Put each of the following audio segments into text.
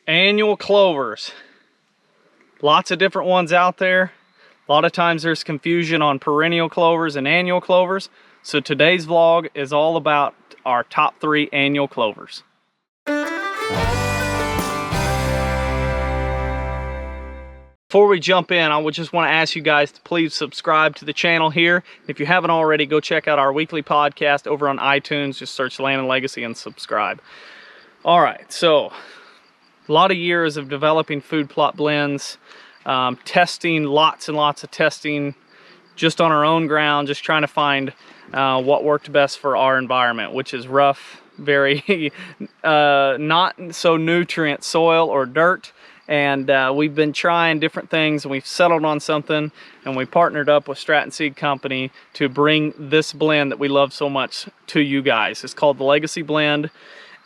Annual clovers. Lots of different ones out there. A lot of times there's confusion on perennial clovers and annual clovers. So today's vlog is all about our top 3 annual clovers. Before we jump in, I would just want to ask you guys to please subscribe to the channel here. If you haven't already, go check out our weekly podcast over on iTunes. Just search Land and Legacy and subscribe. All right, so a lot of years of developing food plot blends, testing, lots and lots of testing just on our own ground, just trying to find what worked best for our environment, which is rough, very not so nutrient soil or dirt. And we've been trying different things, and we've settled on something, and we partnered up with Stratton Seed Company to bring this blend that we love so much to you guys. It's called the Legacy Blend,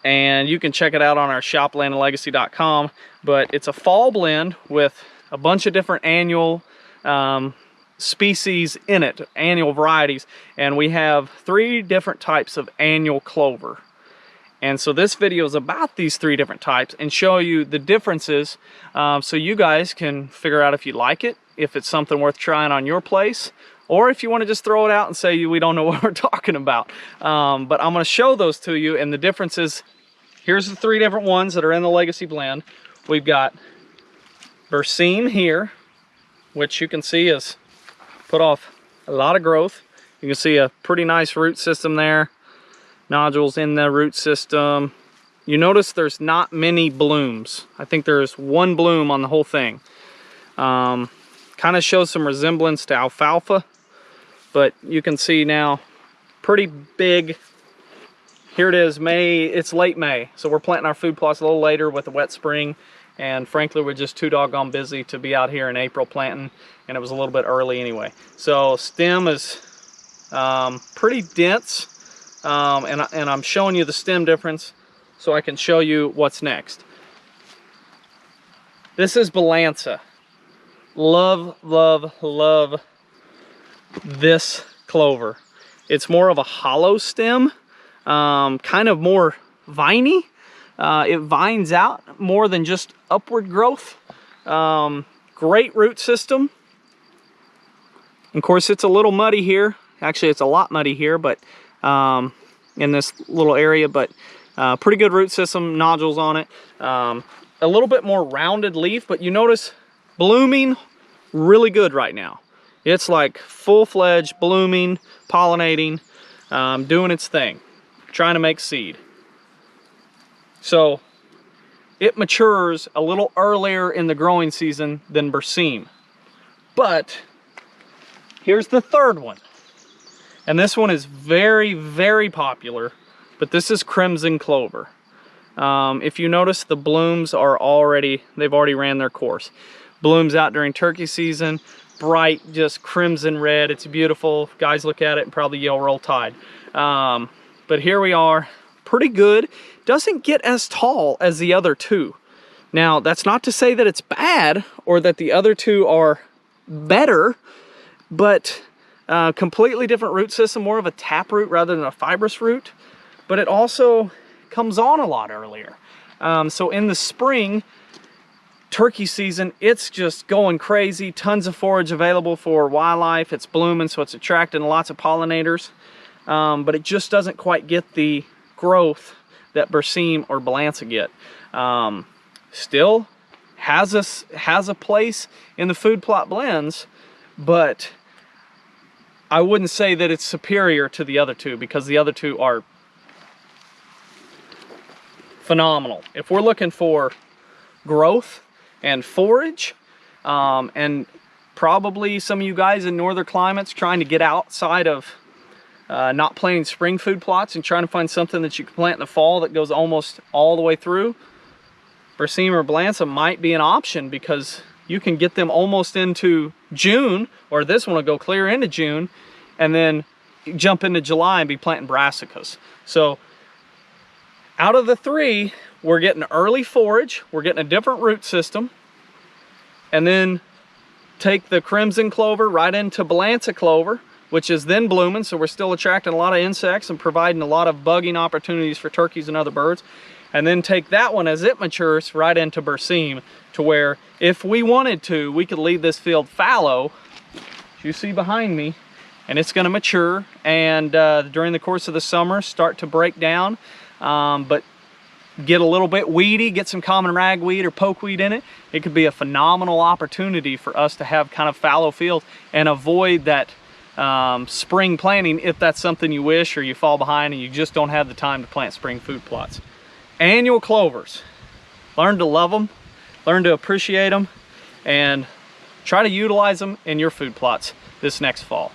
and you can check it out on our shop, LAND&LEGACY.com. But it's a fall blend with a bunch of different annual species in it, annual varieties, and we have 3 different types of annual clover. And so this video is about these 3 different types and show you the differences, so you guys can figure out if you like it, if it's something worth trying on your place, or if you want to just throw it out and say we don't know what we're talking about. But I'm going to show those to you, and the differences. Here's the 3 different ones that are in the Legacy Blend. We've got Berseem here, which you can see has put off a lot of growth. You can see a pretty nice root system there. Nodules in the root system. You notice there's not many blooms. I think there's 1 bloom on the whole thing. Kind of shows some resemblance to alfalfa, but you can see now pretty big. Here it is, May. It's late May, so we're planting our food plots a little later with a wet spring, and frankly we're just too doggone busy to be out here in April planting, and it was a little bit early anyway. So stem is pretty dense. And I'm showing you the stem difference so I can show you what's next. This is Balansa. Love, love, love this clover. It's more of a hollow stem, kind of more viney. It vines out more than just upward growth. Great root system. Of course, it's a little muddy here. Actually, it's a lot muddy here, but in this little area, but pretty good root system, nodules on it. A little bit more rounded leaf, but you notice blooming really good right now. It's like full-fledged blooming, pollinating, doing its thing, trying to make seed. So it matures a little earlier in the growing season than Berseem. But here's the 3rd one. And this one is very, very popular, but this is Crimson Clover. If you notice, the blooms are they've already ran their course. Blooms out during turkey season, bright, just crimson red. It's beautiful. Guys look at it and probably yell roll tide. But here we are, pretty good. Doesn't get as tall as the other 2. Now, that's not to say that it's bad or that the other 2 are better, but completely different root system, more of a tap root rather than a fibrous root, but it also comes on a lot earlier. So in the spring, turkey season, it's just going crazy. Tons of forage available for wildlife. It's blooming, so it's attracting lots of pollinators, but it just doesn't quite get the growth that Berseem or Balansa get. Still has a place in the food plot blends, but I wouldn't say that it's superior to the other 2, because the other 2 are phenomenal. If we're looking for growth and forage, and probably some of you guys in northern climates trying to get outside of not planting spring food plots and trying to find something that you can plant in the fall that goes almost all the way through, Berseem or Balansa might be an option, because you can get them almost into June, or this one will go clear into June, and then jump into July and be planting brassicas. So out of the 3, we're getting early forage, we're getting a different root system, and then take the Crimson Clover right into Balansa Clover, which is then blooming, so we're still attracting a lot of insects and providing a lot of bugging opportunities for turkeys and other birds. and then take that one as it matures right into Berseem, to where if we wanted to, we could leave this field fallow, as you see behind me, and it's going to mature, and during the course of the summer start to break down, but get a little bit weedy, get some common ragweed or pokeweed in it. It could be a phenomenal opportunity for us to have kind of fallow fields and avoid that spring planting, if that's something you wish, or you fall behind and you just don't have the time to plant spring food plots. Annual clovers, learn to love them, learn to appreciate them, and try to utilize them in your food plots this next fall.